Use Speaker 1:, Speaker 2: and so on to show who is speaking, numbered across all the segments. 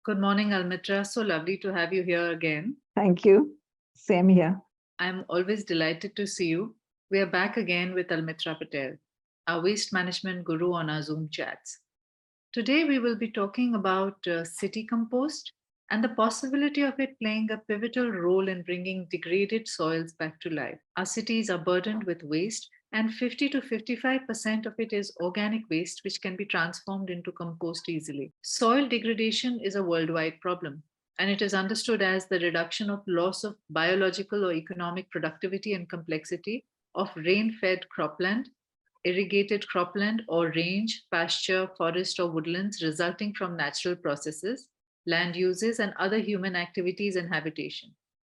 Speaker 1: Good morning, Almitra. So lovely to have you here again.
Speaker 2: Thank you. Same here.
Speaker 1: I'm always delighted to see you. We are back again with Almitra Patel, our waste management guru on our Zoom chats. Today, we will be talking about city compost and the possibility of it playing a pivotal role in bringing degraded soils back to life. Our cities are burdened with waste, and 50 to 55% of it is organic waste, which can be transformed into compost easily. Soil degradation is a worldwide problem, and it is understood as the reduction of loss of biological or economic productivity and complexity of rain fed cropland, irrigated cropland or range, pasture, forest, or woodlands resulting from natural processes, land uses, and other human activities and habitation,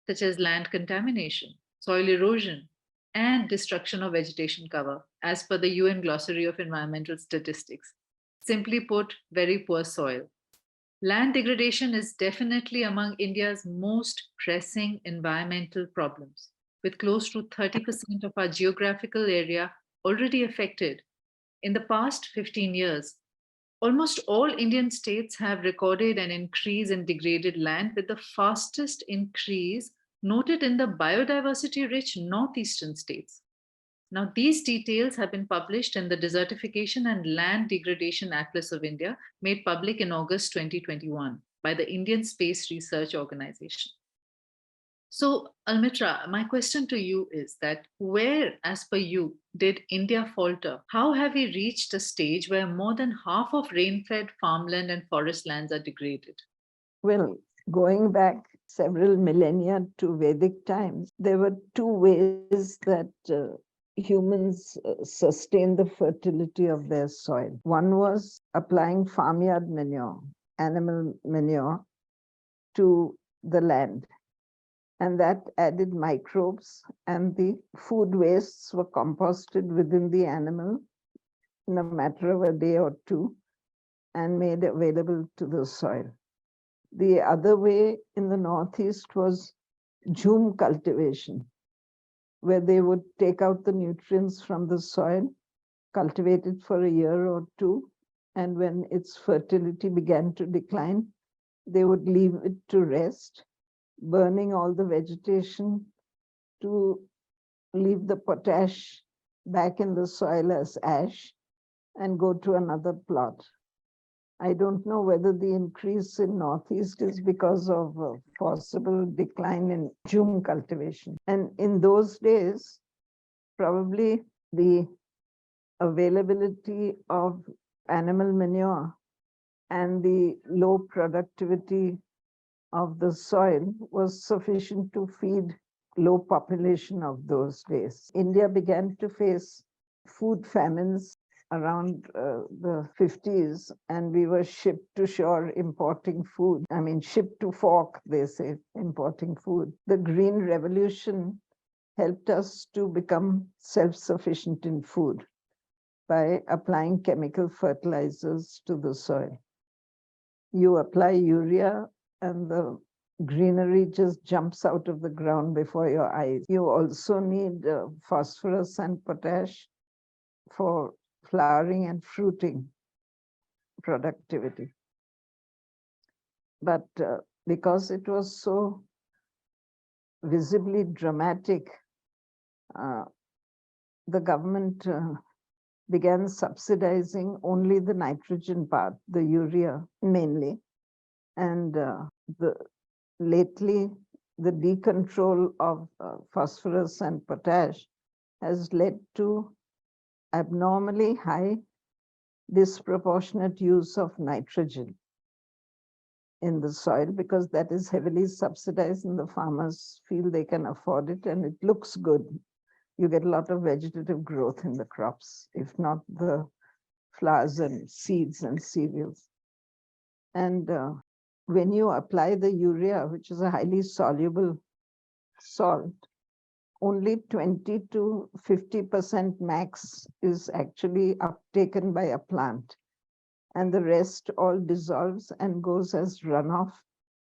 Speaker 1: such as land contamination, soil erosion, and destruction of vegetation cover, as per the UN Glossary of Environmental Statistics. Simply put, very poor soil. Land degradation is definitely among India's most pressing environmental problems, with close to 30% of our geographical area already affected. In the past 15 years, almost all Indian states have recorded an increase in degraded land, with the fastest increase noted in the biodiversity rich northeastern states. Now, these details have been published in the Desertification and Land Degradation Atlas of India, made public in August 2021 by the Indian Space Research Organization. So, Almitra, my question to you is that where, as per you, did India falter? How have we reached a stage where more than half of rain-fed farmland and forest lands are degraded?
Speaker 2: Well, going back several millennia to Vedic times, there were two ways that humans sustained the fertility of their soil. One was applying farmyard manure, animal manure, to the land. And that added microbes, and the food wastes were composted within the animal in a matter of a day or two and made available to the soil. The other way in the Northeast was jhum cultivation, where they would take out the nutrients from the soil, cultivate it for a year or two, and when its fertility began to decline, they would leave it to rest, burning all the vegetation to leave the potash back in the soil as ash and go to another plot. I don't know whether the increase in Northeast is because of a possible decline in jhum cultivation. And in those days, probably the availability of animal manure and the low productivity of the soil was sufficient to feed low population of those days. India began to face food famines around the 50s, and we were shipped to shore importing food. I mean, shipped to fork, they say, importing food. The Green Revolution helped us to become self-sufficient in food by applying chemical fertilizers to the soil. You apply urea and the greenery just jumps out of the ground before your eyes. You also need phosphorus and potash for flowering and fruiting productivity. But because it was so visibly dramatic, the government began subsidizing only the nitrogen part, the urea mainly. And lately, the decontrol of phosphorus and potash has led to abnormally high, disproportionate use of nitrogen in the soil, because that is heavily subsidized and the farmers feel they can afford it and it looks good. You get a lot of vegetative growth in the crops, if not the flowers and seeds and cereals. And when you apply the urea, which is a highly soluble salt, only 20 to 50% max is actually uptaken by a plant. And the rest all dissolves and goes as runoff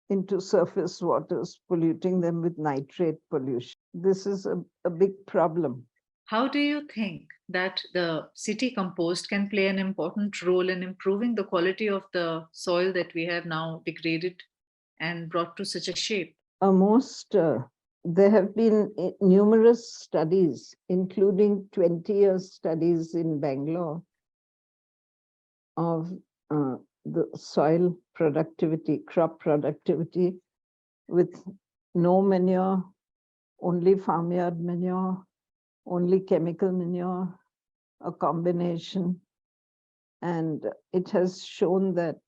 Speaker 2: into surface waters, polluting them with nitrate pollution. This is a big problem.
Speaker 1: How do you think that the city compost can play an important role in improving the quality of the soil that we have now degraded and brought to such a shape?
Speaker 2: Most There have been numerous studies, including 20-year studies in Bangalore of the soil productivity, crop productivity with no manure, only farmyard manure, only chemical manure, a combination. And it has shown that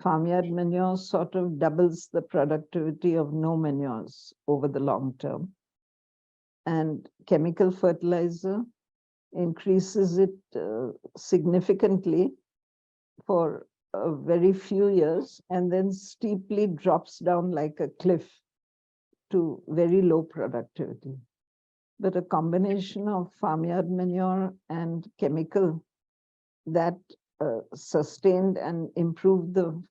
Speaker 2: farmyard manure sort of doubles the productivity of no manures over the long term. And chemical fertilizer increases it significantly for a very few years and then steeply drops down like a cliff to very low productivity. But a combination of farmyard manure and chemical that sustained and improved the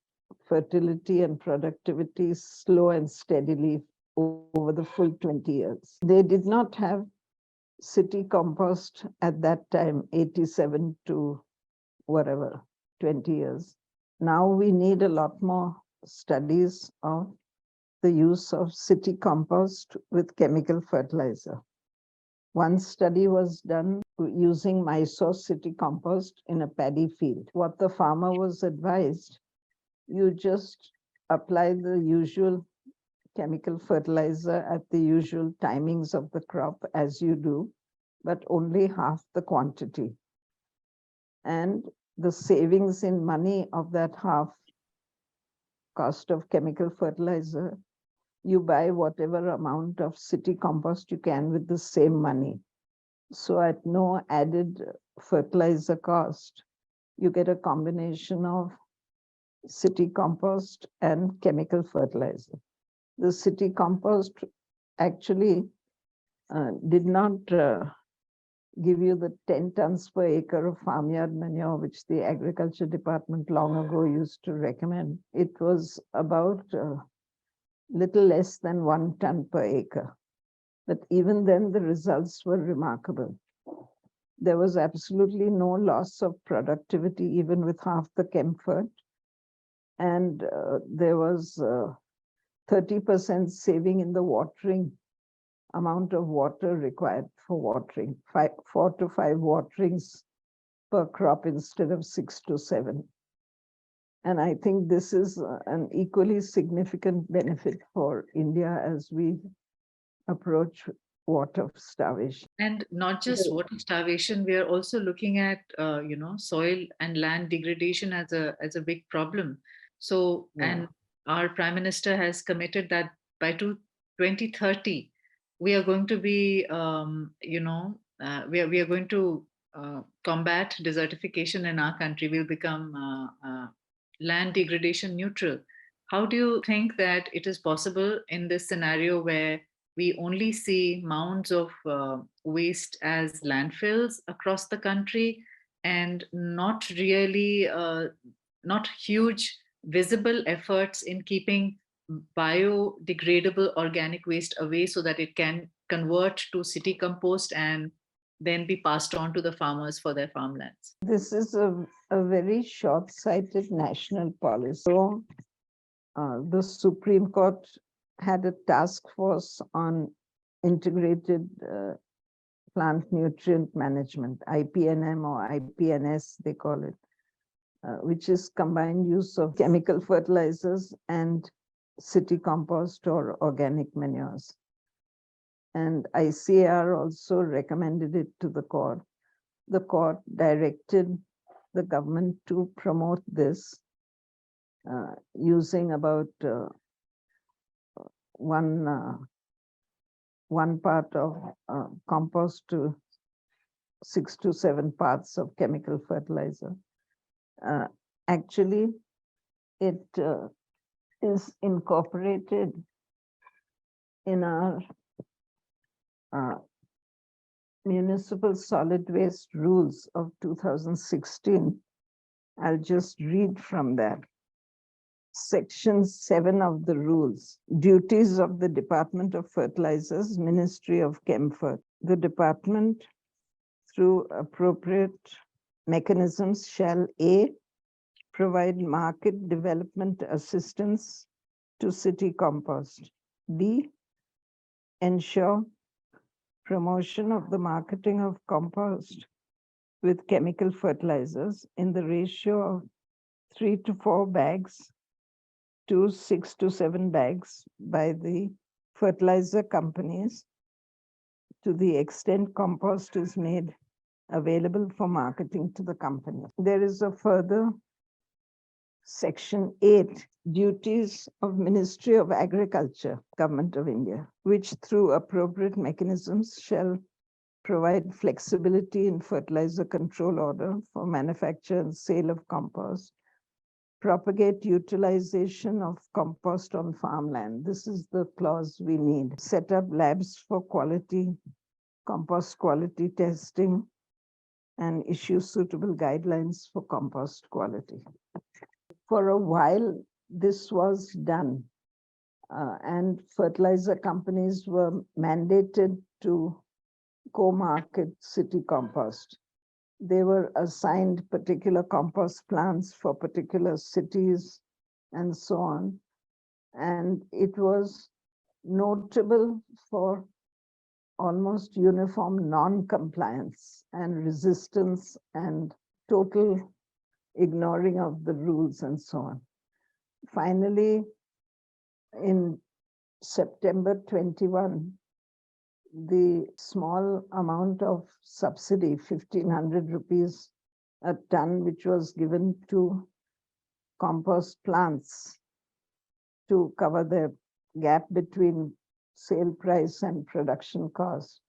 Speaker 2: fertility and productivity slow and steadily over the full 20 years. They did not have city compost at that time, 87 to whatever, 20 years. Now we need a lot more studies of the use of city compost with chemical fertilizer. One study was done using Mysore city compost in a paddy field. What the farmer was advised, you just apply the usual chemical fertilizer at the usual timings of the crop as you do, but only half the quantity. And the savings in money of that half cost of chemical fertilizer, you buy whatever amount of city compost you can with the same money. So at no added fertilizer cost, you get a combination of city compost and chemical fertilizer. The city compost actually did not give you the 10 tons per acre of farmyard manure, which the agriculture department long ago used to recommend. It was about little less than 1 ton per acre. But even then, the results were remarkable. There was absolutely no loss of productivity, even with half the chemfert. And there was 30% saving in the watering amount of water required for watering, 4 to 5 waterings per crop instead of 6 to 7. And I think this is an equally significant benefit for India as we approach water starvation.
Speaker 1: And not just water starvation, we are also looking at soil and land degradation as a big problem. So, and our Prime Minister has committed that by 2030, we are going to be, we are going to combat desertification in our country. We'll become land degradation neutral. How do you think that it is possible in this scenario where we only see mounds of waste as landfills across the country and not really, not huge visible efforts in keeping biodegradable organic waste away so that it can convert to city compost and then be passed on to the farmers for their farmlands?
Speaker 2: This is a very short-sighted national policy. So the Supreme Court had a task force on integrated plant nutrient management, IPNM or IPNS, they call it, which is combined use of chemical fertilizers and city compost or organic manures. And ICAR also recommended it to the court. The court directed the government to promote this using about one part of compost to 6 to 7 parts of chemical fertilizer. Actually, it is incorporated in our municipal solid waste rules of 2016. I'll just read from that. Section 7 of the rules, duties of the Department of Fertilizers, Ministry of Chemfert. The department, through appropriate mechanisms, shall A, provide market development assistance to city compost. B, ensure promotion of the marketing of compost with chemical fertilizers in the ratio of 3 to 4 bags to 6 to 7 bags by the fertilizer companies to the extent compost is made available for marketing to the company. There is a further Section 8, duties of Ministry of Agriculture, Government of India, which through appropriate mechanisms shall provide flexibility in fertilizer control order for manufacture and sale of compost, propagate utilization of compost on farmland. This is the clause we need. Set up labs for compost quality testing, and issue suitable guidelines for compost quality. For a while, this was done, and fertilizer companies were mandated to co-market city compost. They were assigned particular compost plants for particular cities and so on. And it was notable for almost uniform non-compliance and resistance and total ignoring of the rules and so on. Finally, in September 21, the small amount of subsidy, 1,500 rupees a ton, which was given to compost plants to cover the gap between sale price and production cost,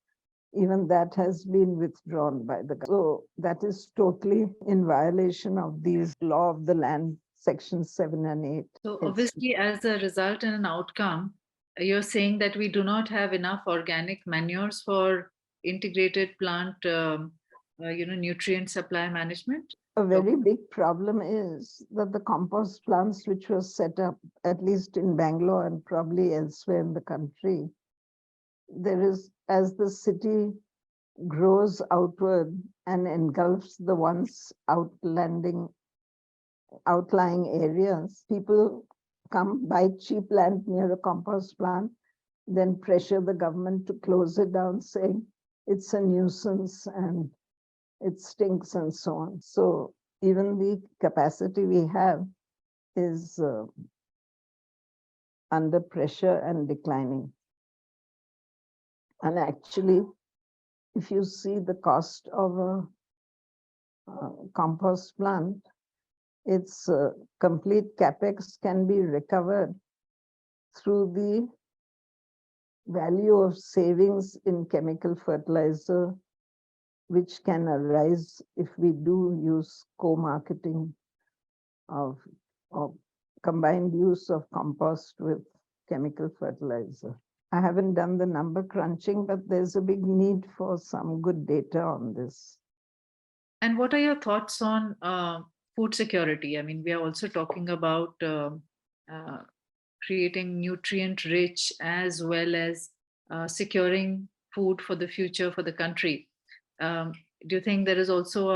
Speaker 2: even that has been withdrawn by the government. So that is totally in violation of these law of the land, section 7 and 8.
Speaker 1: So obviously, as a result and an outcome, you're saying that we do not have enough organic manures for integrated plant, nutrient supply management.
Speaker 2: A very big problem is that the compost plants which were set up, at least in Bangalore and probably elsewhere in the country, there is, as the city grows outward and engulfs the once outlying areas, people come buy cheap land near a compost plant, then pressure the government to close it down, saying it's a nuisance and it stinks and so on. So even the capacity we have is under pressure and declining. And actually, if you see the cost of a compost plant, its complete capex can be recovered through the value of savings in chemical fertilizer, which can arise if we do use co-marketing of combined use of compost with chemical fertilizer. I haven't done the number crunching, but there's a big need for some good data on this.
Speaker 1: And what are your thoughts on food security? I mean, we are also talking about creating nutrient rich as well as securing food for the future for the country. Do you think there is also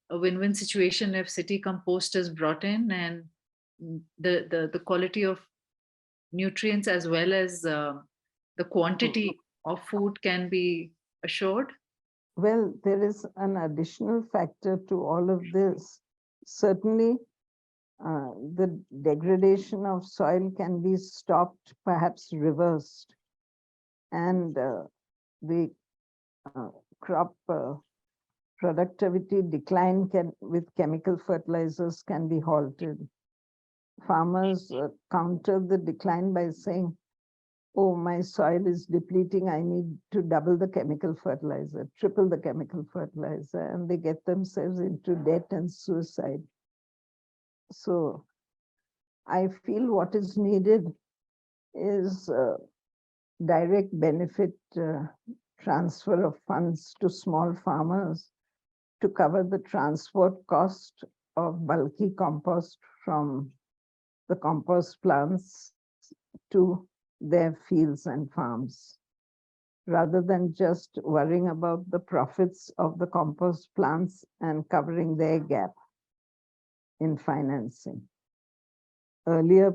Speaker 1: a win-win situation if city compost is brought in and the quality of nutrients as well as the quantity of food can be assured?
Speaker 2: Well, there is an additional factor to all of this. Certainly, the degradation of soil can be stopped, perhaps reversed, and the crop productivity decline with chemical fertilizers can be halted. Farmers counter the decline by saying, oh, my soil is depleting, I need to double the chemical fertilizer, triple the chemical fertilizer, and they get themselves into debt and suicide. So I feel what is needed is direct benefit transfer of funds to small farmers to cover the transport cost of bulky compost from the compost plants to their fields and farms, rather than just worrying about the profits of the compost plants and covering their gap in financing. Earlier,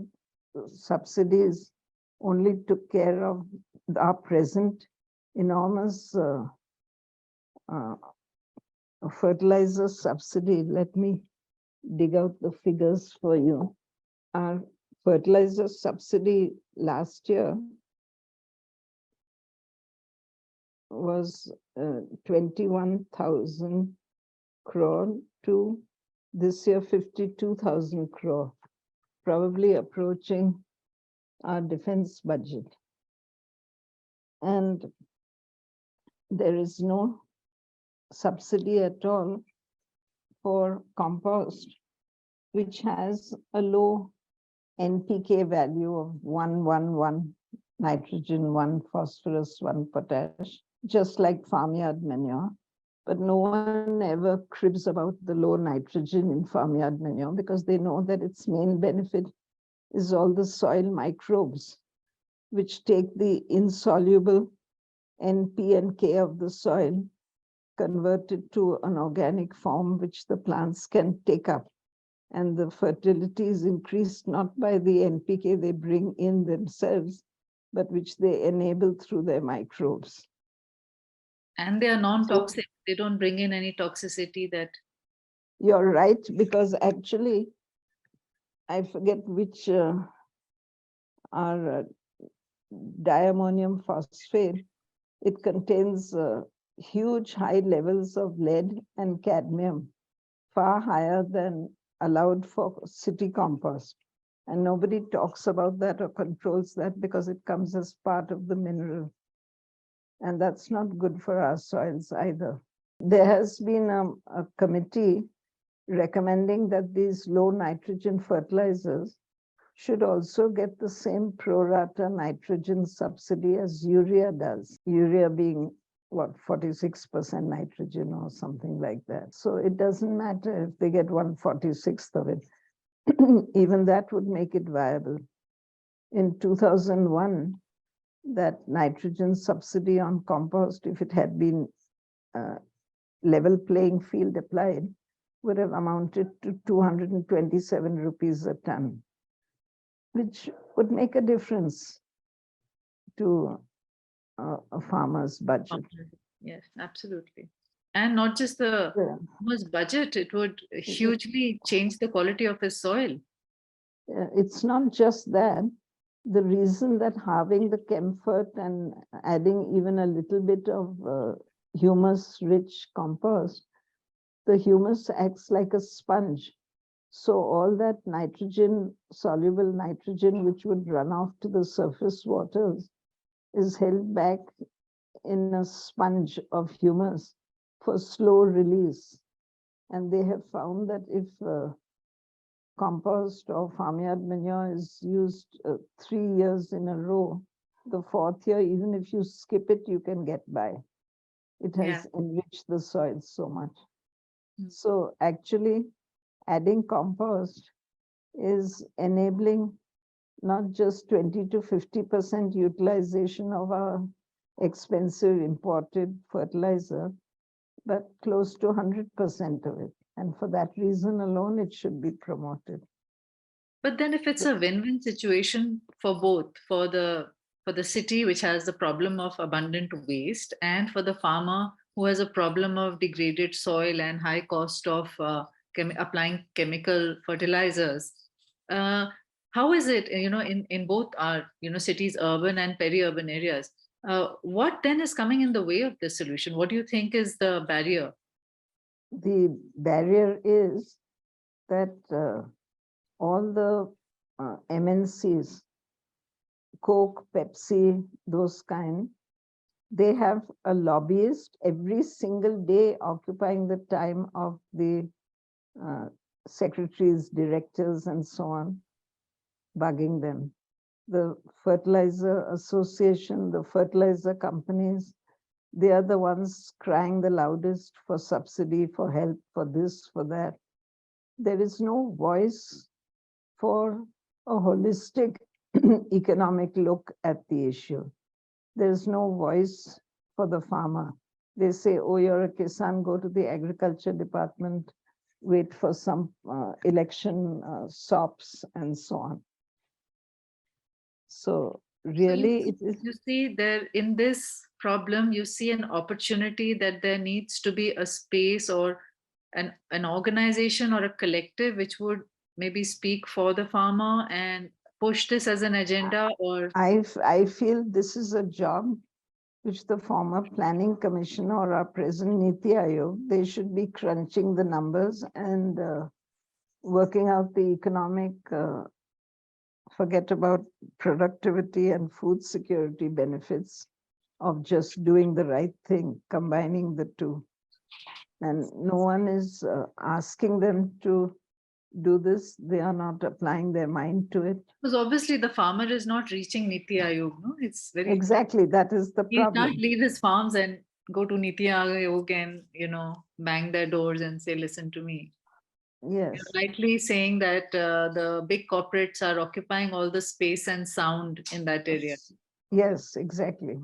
Speaker 2: subsidies only took care of our present enormous fertilizer subsidy. Let me dig out the figures for you. Our fertilizer subsidy last year was 21,000 crore to this year 52,000 crore, probably approaching our defense budget. And there is no subsidy at all for compost, which has a low NPK value of 111, nitrogen 1, phosphorus 1, potash, just like farmyard manure. But no one ever cribs about the low nitrogen in farmyard manure because they know that its main benefit is all the soil microbes, which take the insoluble NP and K of the soil, convert it to an organic form which the plants can take up. And the fertility is increased not by the NPK they bring in themselves, but which they enable through their microbes.
Speaker 1: And they are non-toxic. They don't bring in any toxicity that...
Speaker 2: You're right, because actually, I forget which our diammonium phosphate, it contains huge high levels of lead and cadmium, far higher than allowed for city compost. And nobody talks about that or controls that because it comes as part of the mineral. And that's not good for our soils either. There has been a committee recommending that these low nitrogen fertilizers should also get the same pro rata nitrogen subsidy as urea does. Urea being, what, 46% nitrogen or something like that. So it doesn't matter if they get 1/46 of it. Even that would make it viable. In 2001, that nitrogen subsidy on compost, if it had been level playing field applied, would have amounted to 227 rupees a ton, which would make a difference to a farmer's budget.
Speaker 1: Yes, absolutely. And not just the farmer's budget, it would hugely change the quality of his soil.
Speaker 2: It's not just that. The reason that having the camphor and adding even a little bit of humus-rich compost, the humus acts like a sponge. So all that nitrogen, soluble nitrogen, which would run off to the surface waters, is held back in a sponge of humus for slow release. And they have found that if compost or farmyard manure is used 3 years in a row, the 4th year, even if you skip it, you can get by. It has enriched the soil so much. So actually, adding compost is enabling not just 20 to 50% utilization of our expensive imported fertilizer, but close to 100% of it. And for that reason alone, it should be promoted.
Speaker 1: But then if it's a win-win situation for both, for the city, which has the problem of abundant waste, and for the farmer who has a problem of degraded soil and high cost of applying chemical fertilizers, how is it, in both our, cities, urban and peri-urban areas? What then is coming in the way of this solution? What do you think is the barrier?
Speaker 2: The barrier is that all the MNCs, Coke, Pepsi, those kind, they have a lobbyist every single day occupying the time of the secretaries, directors, and so on, bugging them. The fertilizer association, the fertilizer companies, they are the ones crying the loudest for subsidy, for help, for this, for that. There is no voice for a holistic economic look at the issue. There's no voice for the farmer. They say, oh, you're a kisan, go to the agriculture department, wait for some election SOPs and so on. So really, it is.
Speaker 1: You see there in this problem, you see an opportunity that there needs to be a space or an organization or a collective which would maybe speak for the farmer and push this as an agenda, or
Speaker 2: I feel this is a job which the former planning commissioner or our present Niti Aayog, they should be crunching the numbers and working out the economic, forget about productivity and food security benefits of just doing the right thing, combining the two. And no one is asking them to do this. They are not applying their mind to it.
Speaker 1: because obviously the farmer is not reaching Niti Aayog. No, it's very
Speaker 2: Exactly, that is the
Speaker 1: he
Speaker 2: problem.
Speaker 1: can't leave his farms and go to Niti Aayog and bang their doors and say, "Listen to me."
Speaker 2: Yes.
Speaker 1: You're rightly saying that the big corporates are occupying all the space and sound in that area.
Speaker 2: Yes, exactly.